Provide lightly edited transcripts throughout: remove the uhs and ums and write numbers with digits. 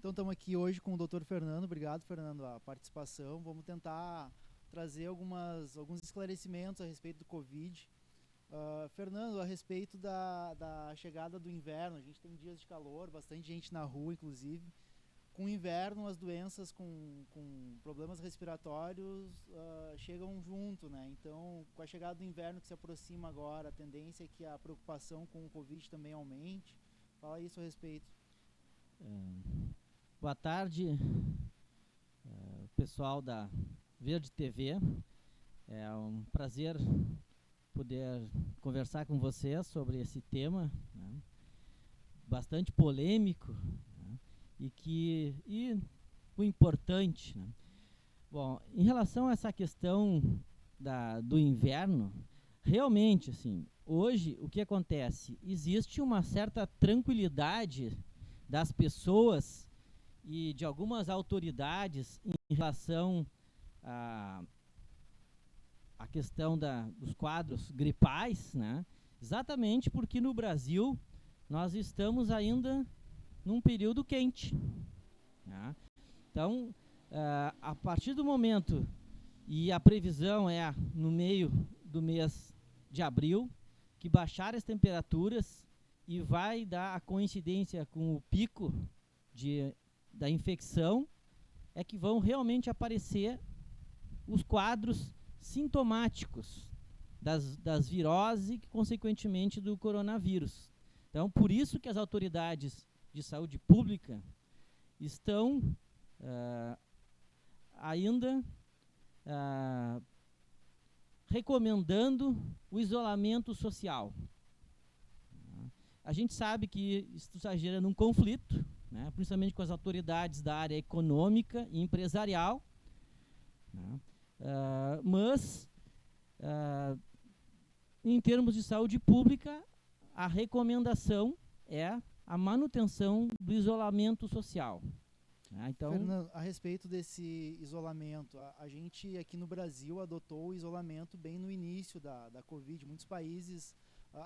Então estamos aqui hoje com o Dr. Fernando. Obrigado, Fernando, a participação. Vamos tentar trazer alguns esclarecimentos a respeito do Covid. Fernando, a respeito da chegada do inverno, a gente tem dias de calor, bastante gente na rua, inclusive. Com o inverno, as doenças com problemas respiratórios chegam junto, né? Então, com a chegada do inverno que se aproxima agora, a tendência é que a preocupação com o Covid também aumente. Fala isso a respeito. Boa tarde, pessoal da Verde TV. É um prazer poder conversar com vocês sobre esse tema, né, bastante polêmico, né, e o importante, né. Bom, em relação a essa questão do inverno, realmente, assim, hoje o que acontece? Existe uma certa tranquilidade das pessoas e de algumas autoridades em relação à questão dos quadros gripais, né? Exatamente porque no Brasil nós estamos ainda num período quente, né? Então, a partir do momento, e a previsão é no meio do mês de abril, que baixarem as temperaturas e vai dar a coincidência com o pico da infecção, é que vão realmente aparecer os quadros sintomáticos das viroses e, consequentemente, do coronavírus. Então, por isso que as autoridades de saúde pública estão ainda recomendando o isolamento social. A gente sabe que isso está gerando um conflito, né, principalmente com as autoridades da área econômica e empresarial, né, mas, em termos de saúde pública, a recomendação é a manutenção do isolamento social. Então, Fernando, a respeito desse isolamento, a gente aqui no Brasil adotou o isolamento bem no início da Covid. Muitos países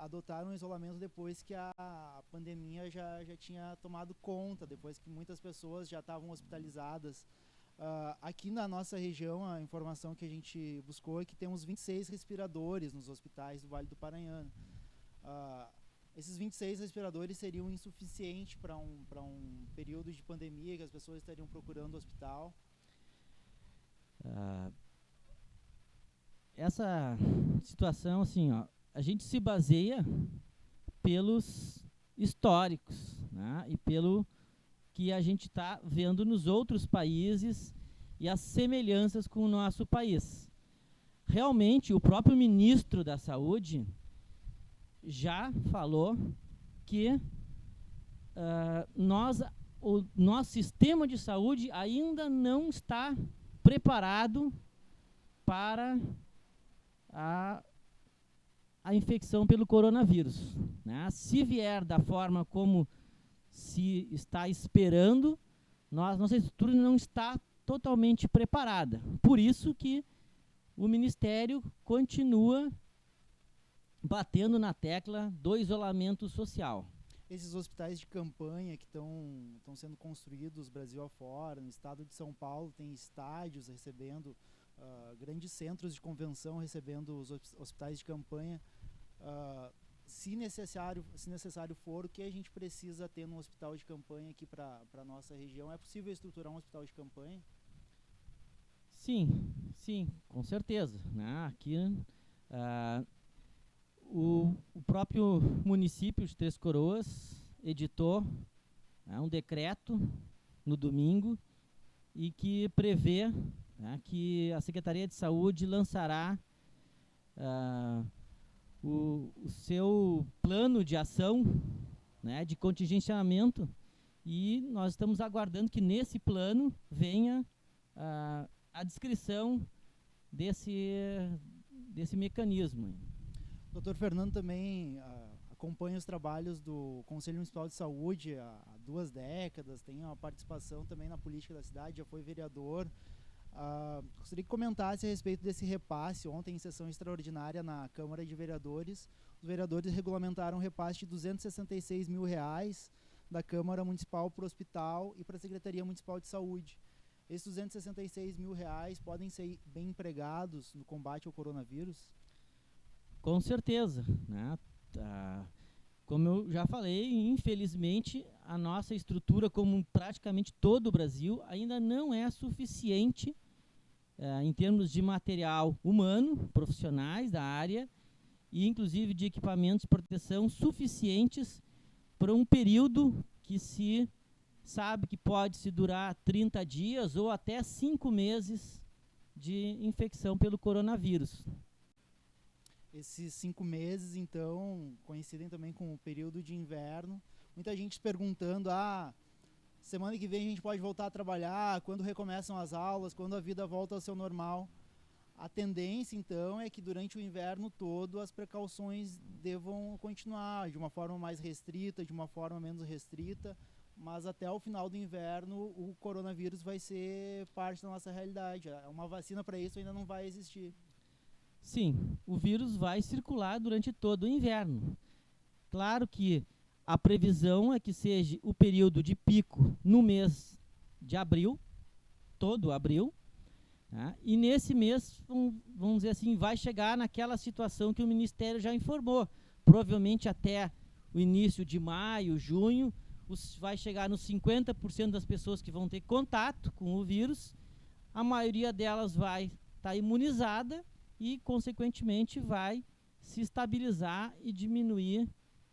adotaram o isolamento depois que a pandemia já tinha tomado conta, depois que muitas pessoas já estavam hospitalizadas. Aqui na nossa região, a informação que a gente buscou é que temos 26 respiradores nos hospitais do Vale do Paranhana. Esses 26 respiradores seriam insuficientes para um período de pandemia que as pessoas estariam procurando o hospital? Essa situação, assim, a gente se baseia pelos históricos, né, e pelo que a gente está vendo nos outros países e as semelhanças com o nosso país. Realmente, o próprio ministro da Saúde já falou que o nosso sistema de saúde ainda não está preparado para a infecção pelo coronavírus, né? Se vier da forma como se está esperando, nossa estrutura não está totalmente preparada. Por isso que o Ministério continua batendo na tecla do isolamento social. Esses hospitais de campanha que estão sendo construídos Brasil afora, no estado de São Paulo, tem estádios recebendo, grandes centros de convenção recebendo os hospitais de campanha. Se necessário for, o que a gente precisa ter num hospital de campanha aqui para a nossa região? É possível estruturar um hospital de campanha? Sim, com certeza, né? Aqui, o próprio município de Três Coroas editou um decreto no domingo e que prevê, né, que a Secretaria de Saúde lançará o seu plano de ação, né, de contingenciamento, e nós estamos aguardando que nesse plano venha a descrição desse mecanismo. Dr. Fernando também acompanha os trabalhos do Conselho Municipal de Saúde há 2 décadas, tem uma participação também na política da cidade, já foi vereador. Gostaria que comentasse a respeito desse repasse. Ontem, em sessão extraordinária na Câmara de Vereadores, os vereadores regulamentaram um repasse de R$266 mil da Câmara Municipal para o hospital e para a Secretaria Municipal de Saúde. Esses R$266 mil podem ser bem empregados no combate ao coronavírus? Com certeza, né? Como eu já falei, infelizmente, a nossa estrutura, como praticamente todo o Brasil, ainda não é suficiente em termos de material humano, profissionais da área, e inclusive de equipamentos de proteção suficientes para um período que se sabe que pode se durar 30 dias ou até 5 meses de infecção pelo coronavírus. Esses 5 meses, então, coincidem também com o período de inverno. Muita gente se perguntando, semana que vem a gente pode voltar a trabalhar, quando recomeçam as aulas, quando a vida volta ao seu normal. A tendência, então, é que durante o inverno todo as precauções devam continuar de uma forma mais restrita, de uma forma menos restrita, mas até o final do inverno o coronavírus vai ser parte da nossa realidade. Uma vacina para isso ainda não vai existir. Sim, o vírus vai circular durante todo o inverno. Claro que a previsão é que seja o período de pico no mês de abril, todo abril, tá? E nesse mês, vamos dizer assim, vai chegar naquela situação que o Ministério já informou. Provavelmente até o início de maio, junho, vai chegar nos 50% das pessoas que vão ter contato com o vírus. A maioria delas vai estar imunizada e, consequentemente, vai se estabilizar e diminuir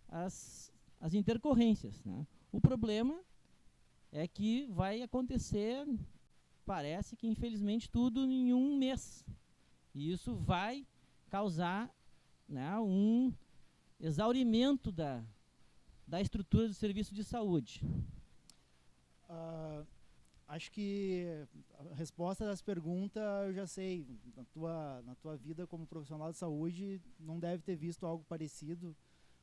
as intercorrências, né? O problema é que vai acontecer, parece que infelizmente, tudo em um mês. E isso vai causar, né, um exaurimento da estrutura do serviço de saúde. Acho que a resposta dessa pergunta eu já sei. Na tua vida como profissional de saúde não deve ter visto algo parecido,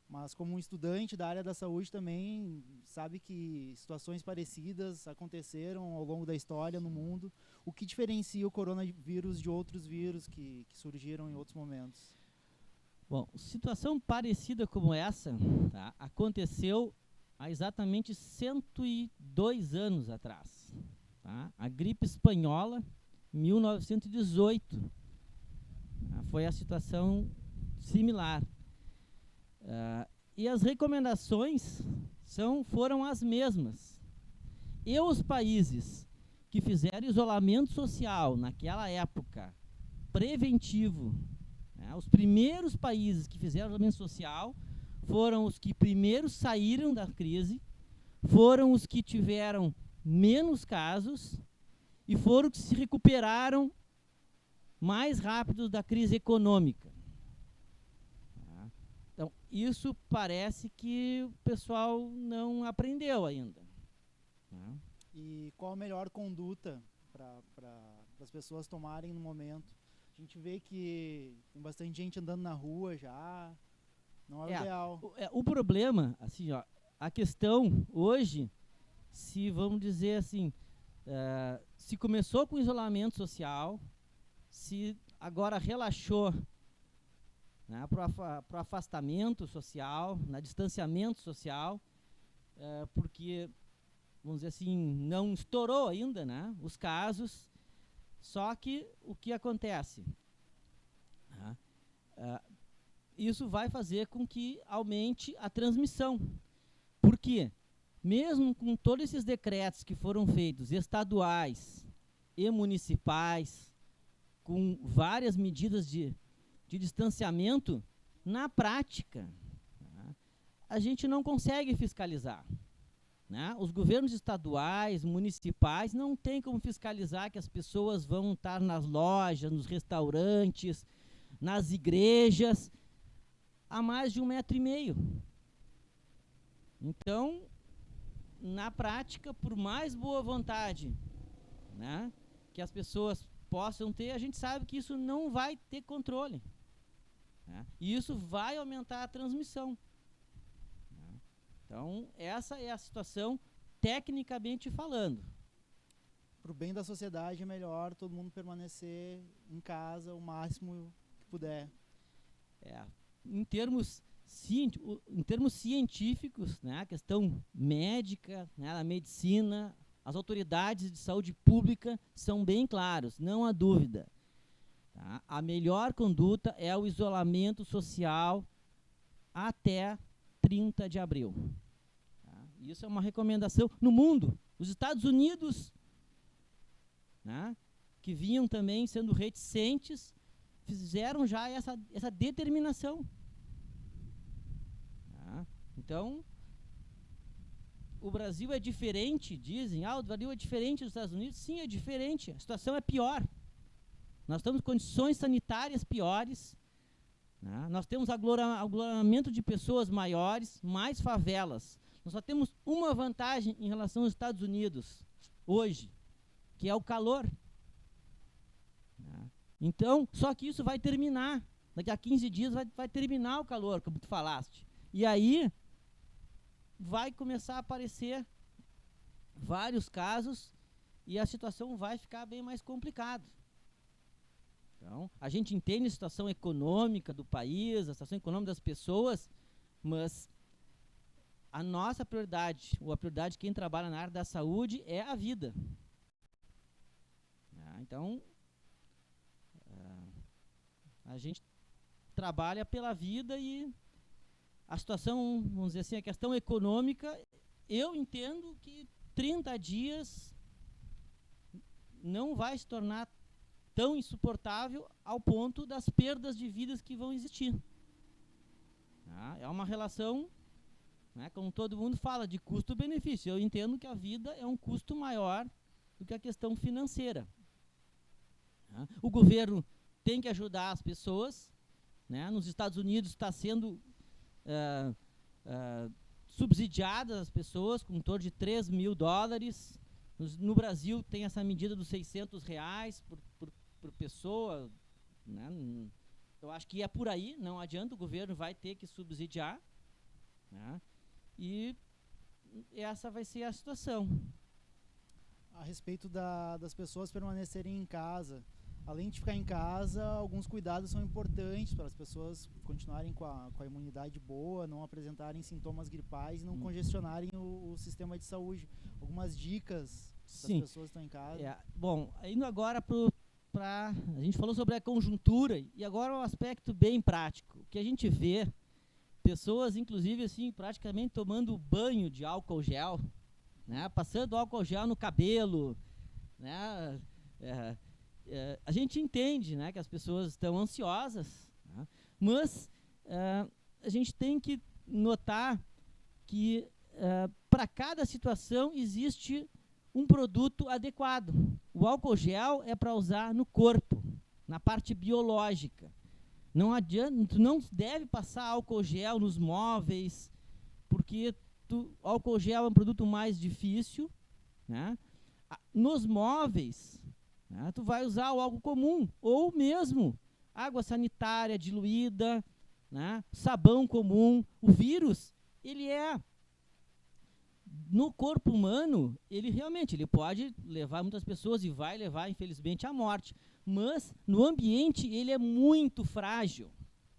mas como um estudante da área da saúde também sabe que situações parecidas aconteceram ao longo da história no mundo. O que diferencia o coronavírus de outros vírus que surgiram em outros momentos? Bom, situação parecida como essa, tá, aconteceu há exatamente 102 anos atrás. Tá? A gripe espanhola, 1918, tá? Foi a situação similar. E as recomendações foram as mesmas. E os países que fizeram isolamento social naquela época, preventivo, né, os primeiros países que fizeram isolamento social foram os que primeiro saíram da crise, foram os que tiveram menos casos e foram os que se recuperaram mais rápido da crise econômica. Então, isso parece que o pessoal não aprendeu ainda. E qual a melhor conduta para as pessoas tomarem no momento? A gente vê que tem bastante gente andando na rua já, não é o ideal. O problema, assim, ó, a questão hoje, se vamos dizer assim, se começou com isolamento social, se agora relaxou, né, para o afastamento social, na distanciamento social, porque, vamos dizer assim, não estourou ainda, né, os casos. Só que o que acontece? Isso vai fazer com que aumente a transmissão. Por quê? Mesmo com todos esses decretos que foram feitos, estaduais e municipais, com várias medidas de distanciamento, na prática, a gente não consegue fiscalizar. Né? Os governos estaduais, municipais, não tem como fiscalizar que as pessoas vão estar nas lojas, nos restaurantes, nas igrejas, a mais de 1,5 metro. Então, na prática, por mais boa vontade, né, que as pessoas possam ter, a gente sabe que isso não vai ter controle. Né? E isso vai aumentar a transmissão. Então, essa é a situação, tecnicamente falando. Para o bem da sociedade, é melhor todo mundo permanecer em casa o máximo que puder. Em termos em termos científicos, né, a questão médica, né, a medicina, as autoridades de saúde pública são bem claros, não há dúvida. Tá? A melhor conduta é o isolamento social até 30 de abril. Tá? Isso é uma recomendação no mundo. Os Estados Unidos, né, que vinham também sendo reticentes, fizeram já essa determinação. Tá? Então, o Brasil é diferente, dizem, o Brasil é diferente dos Estados Unidos. Sim, é diferente, a situação é pior. Nós temos condições sanitárias piores, né? Nós temos aglomeramento de pessoas maiores, mais favelas. Nós só temos uma vantagem em relação aos Estados Unidos, hoje, que é o calor. Né? Então, só que isso vai terminar. Daqui a 15 dias vai terminar o calor, como tu falaste. E aí vai começar a aparecer vários casos e a situação vai ficar bem mais complicada. Então, a gente entende a situação econômica do país, a situação econômica das pessoas, mas a nossa prioridade, ou a prioridade de quem trabalha na área da saúde, é a vida. Então, a gente trabalha pela vida e a situação, vamos dizer assim, a questão econômica, eu entendo que 30 dias não vai se tornar tão insuportável ao ponto das perdas de vidas que vão existir. É uma relação, né, como todo mundo fala, de custo-benefício. Eu entendo que a vida é um custo maior do que a questão financeira. O governo tem que ajudar as pessoas. Né? Nos Estados Unidos está sendo subsidiadas as pessoas com em torno de $3.000. No Brasil tem essa medida dos R$600 por pessoa. Né? Eu acho que é por aí, não adianta, o governo vai ter que subsidiar. Né? E essa vai ser a situação. A respeito das pessoas permanecerem em casa, além de ficar em casa, alguns cuidados são importantes para as pessoas continuarem com a imunidade boa, não apresentarem sintomas gripais e não congestionarem o sistema de saúde. Algumas dicas para as pessoas que estão em casa. Bom, indo agora a gente falou sobre a conjuntura e agora um aspecto bem prático. O que a gente vê, pessoas inclusive assim, praticamente tomando banho de álcool gel, né, passando álcool gel no cabelo, né, a gente entende, né, que as pessoas estão ansiosas, né, mas a gente tem que notar que para cada situação existe um produto adequado. O álcool gel é para usar no corpo, na parte biológica. Não adianta, tu não deve passar álcool gel nos móveis, porque álcool gel é um produto mais difícil. Né? Nos móveis, né, tu vai usar o álcool comum, ou mesmo água sanitária diluída, né, sabão comum. O vírus, ele no corpo humano, ele realmente pode levar muitas pessoas e vai levar, infelizmente, à morte. Mas, no ambiente, ele é muito frágil.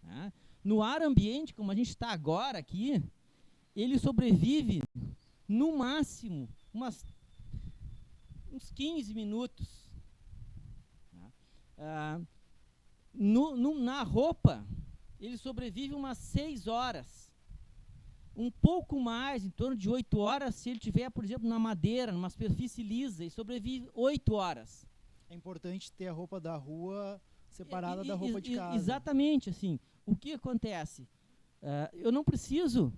Né? No ar ambiente, como a gente está agora aqui, ele sobrevive, no máximo, uns 15 minutos. Né? Na roupa, ele sobrevive umas 6 horas. Um pouco mais, em torno de 8 horas, se ele tiver, por exemplo, na madeira, numa superfície lisa, e sobrevive 8 horas. É importante ter a roupa da rua separada da roupa de casa. Exatamente, assim. O que acontece? Eu não preciso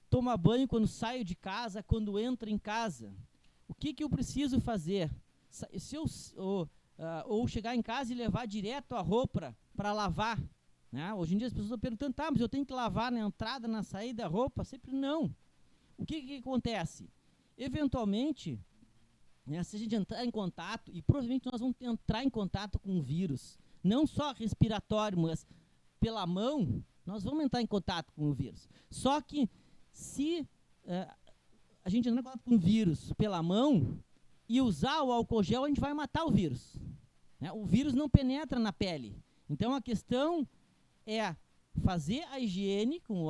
tomar banho quando saio de casa, quando entro em casa. O que eu preciso fazer? Ou chegar em casa e levar direto a roupa para lavar. Né? Hoje em dia as pessoas estão perguntando, mas eu tenho que lavar na entrada, na saída da roupa? Sempre não. O que acontece? Eventualmente, né, se a gente entrar em contato, e provavelmente nós vamos entrar em contato com o vírus, não só respiratório, mas pela mão, nós vamos entrar em contato com o vírus. Só que se a gente entrar em contato com o vírus pela mão e usar o álcool gel, a gente vai matar o vírus. Né? O vírus não penetra na pele. Então a questão é fazer a higiene com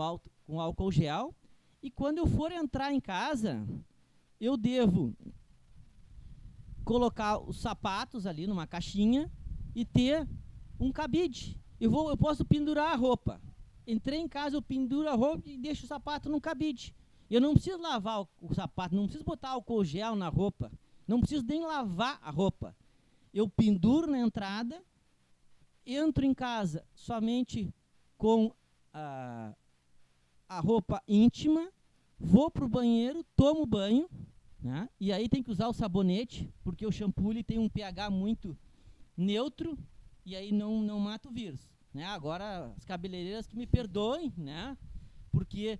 álcool gel, e quando eu for entrar em casa, eu devo colocar os sapatos ali numa caixinha e ter um cabide. Eu posso pendurar a roupa. Entrei em casa, eu penduro a roupa e deixo o sapato num cabide. Eu não preciso lavar o sapato, não preciso botar álcool gel na roupa, não preciso nem lavar a roupa. Eu penduro na entrada, entro em casa somente com a roupa íntima, vou para o banheiro, tomo banho, né? E aí tem que usar o sabonete, porque o shampoo ele tem um pH muito neutro, e aí não mata o vírus, né? Agora, as cabeleireiras que me perdoem, né? Porque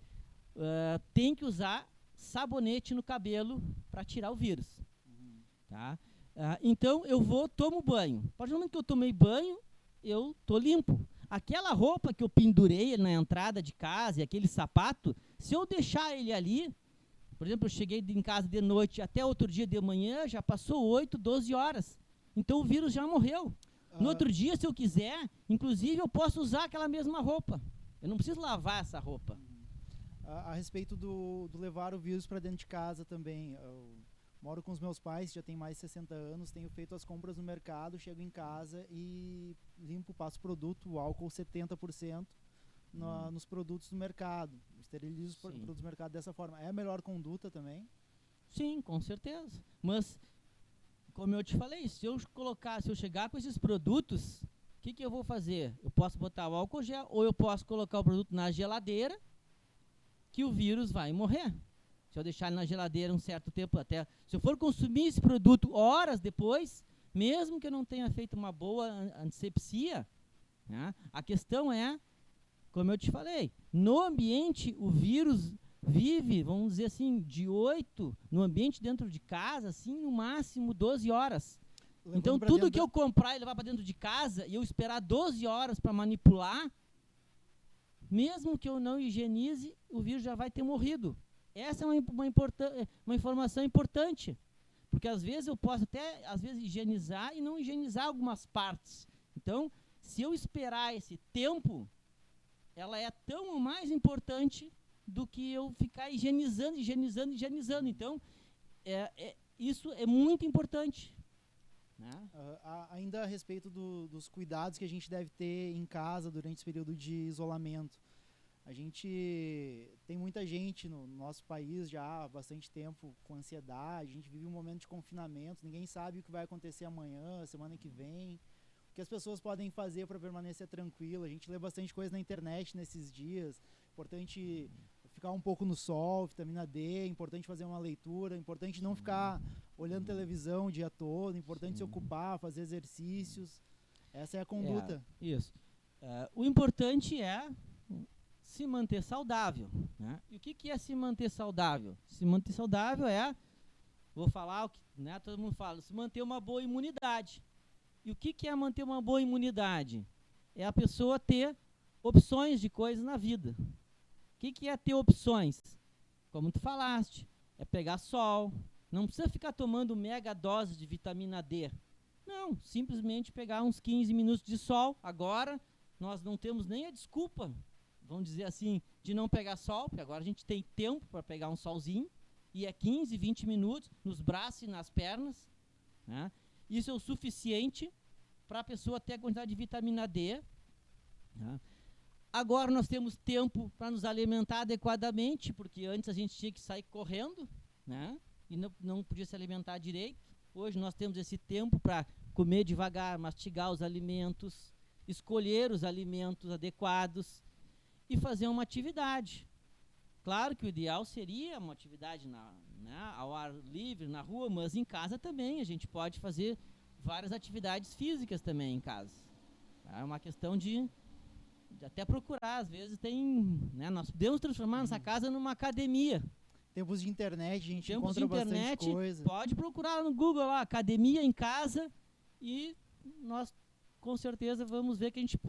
tem que usar sabonete no cabelo para tirar o vírus. Tá? Então, eu tomo banho. A partir do momento que eu tomei banho, eu tô limpo. Aquela roupa que eu pendurei na entrada de casa, e aquele sapato, se eu deixar ele ali, por exemplo, eu cheguei em casa de noite, até outro dia de manhã, já passou 8, 12 horas. Então, o vírus já morreu. No outro dia, se eu quiser, inclusive, eu posso usar aquela mesma roupa. Eu não preciso lavar essa roupa. A respeito do levar o vírus para dentro de casa também, eu moro com os meus pais, já tem mais de 60 anos, tenho feito as compras no mercado, chego em casa e limpo, passo produto, o álcool 70% nos produtos do mercado. Esterilizo os produtos do mercado dessa forma. É a melhor conduta também? Sim, com certeza. Mas, como eu te falei, se eu chegar com esses produtos, o que eu vou fazer? Eu posso botar o álcool gel, ou eu posso colocar o produto na geladeira, que o vírus vai morrer. Se eu deixar ele na geladeira um certo tempo, até se eu for consumir esse produto horas depois, mesmo que eu não tenha feito uma boa antisepsia, né, a questão é, como eu te falei, no ambiente o vírus vive, vamos dizer assim, de 8, no ambiente dentro de casa, assim, no máximo 12 horas. Então, tudo que eu comprar e levar para dentro de casa, e eu esperar 12 horas para manipular, mesmo que eu não higienize, o vírus já vai ter morrido. Essa é uma informação importante, porque às vezes eu posso até higienizar e não higienizar algumas partes. Então, se eu esperar esse tempo, ela é tão ou mais importante do que eu ficar higienizando. Então, isso é muito importante. Né? Ainda a respeito dos cuidados que a gente deve ter em casa durante esse período de isolamento. A gente tem muita gente no nosso país já há bastante tempo com ansiedade, a gente vive um momento de confinamento, ninguém sabe o que vai acontecer amanhã, semana que vem, o que as pessoas podem fazer para permanecer tranquilo. A gente lê bastante coisa na internet nesses dias, importante ficar um pouco no sol, vitamina D, importante fazer uma leitura, importante não ficar olhando televisão o dia todo, importante se ocupar, fazer exercícios. Essa é a conduta. Isso. O importante é se manter saudável. Né? E o que é se manter saudável? Se manter saudável vou falar o que, né, todo mundo fala, se manter uma boa imunidade. E o que é manter uma boa imunidade? É a pessoa ter opções de coisas na vida. O que é ter opções? Como tu falaste, é pegar sol. Não precisa ficar tomando mega dose de vitamina D. Não, simplesmente pegar uns 15 minutos de sol. Agora, nós não temos nem a desculpa, vamos dizer assim, de não pegar sol, porque agora a gente tem tempo para pegar um solzinho, e é 15, 20 minutos nos braços e nas pernas. Né? Isso é o suficiente para a pessoa ter a quantidade de vitamina D. Né? Agora nós temos tempo para nos alimentar adequadamente, porque antes a gente tinha que sair correndo, né? E não podia se alimentar direito. Hoje nós temos esse tempo para comer devagar, mastigar os alimentos, escolher os alimentos adequados e fazer uma atividade. Claro que o ideal seria uma atividade ao ar livre, na rua, mas em casa também a gente pode fazer várias atividades físicas também em casa. É uma questão de até procurar, às vezes nós podemos transformar nossa casa numa academia. Tempos de internet, a gente encontra bastante coisa. Pode procurar no Google lá, academia em casa, e nós com certeza vamos ver que a gente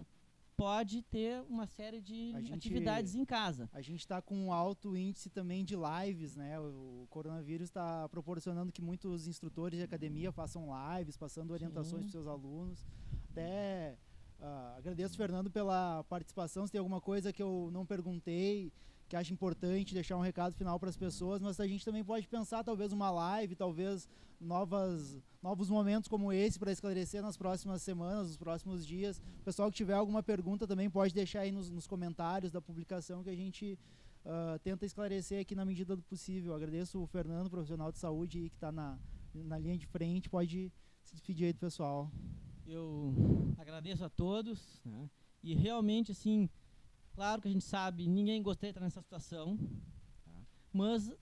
pode ter uma série de atividades em casa. A gente está com um alto índice também de lives, né? O coronavírus está proporcionando que muitos instrutores de academia façam lives, passando orientações para os seus alunos. Até Agradeço, Fernando, pela participação. Se tem alguma coisa que eu não perguntei, que acho importante deixar um recado final para as pessoas, mas a gente também pode pensar talvez uma live, talvez novos momentos como esse para esclarecer nas próximas semanas, nos próximos dias. O pessoal que tiver alguma pergunta também pode deixar aí nos comentários da publicação, que a gente tenta esclarecer aqui na medida do possível. Agradeço o Fernando, profissional de saúde, que está na linha de frente. Pode se despedir aí do pessoal. Eu agradeço a todos, né? E realmente, assim, claro que a gente sabe, ninguém gostaria de estar nessa situação, tá? Mas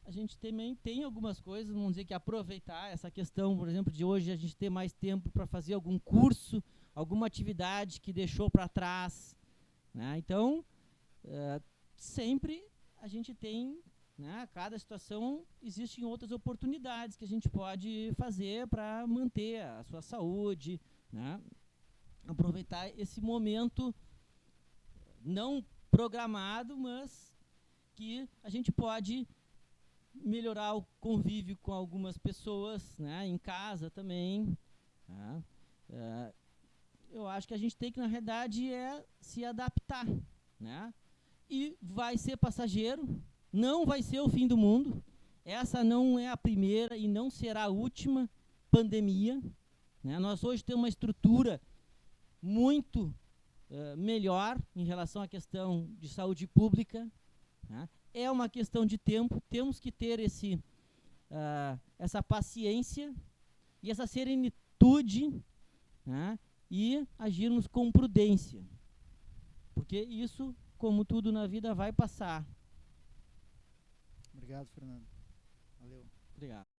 a gente também tem algumas coisas, vamos dizer, que aproveitar essa questão, por exemplo, de hoje a gente ter mais tempo para fazer algum curso, alguma atividade que deixou para trás, né? Então, sempre a gente tem, né, cada situação existem outras oportunidades que a gente pode fazer para manter a sua saúde, né? Aproveitar esse momento não programado, mas que a gente pode melhorar o convívio com algumas pessoas, né, em casa também, tá? Eu acho que a gente tem que, na realidade, se adaptar, né? E vai ser passageiro, não vai ser o fim do mundo. Essa não é a primeira e não será a última pandemia, né? Nós hoje temos uma estrutura muito melhor em relação à questão de saúde pública, né? É uma questão de tempo, temos que ter essa paciência e essa serenitude, né? E agirmos com prudência, porque isso, como tudo na vida, vai passar. Obrigado, Fernando. Valeu. Obrigado.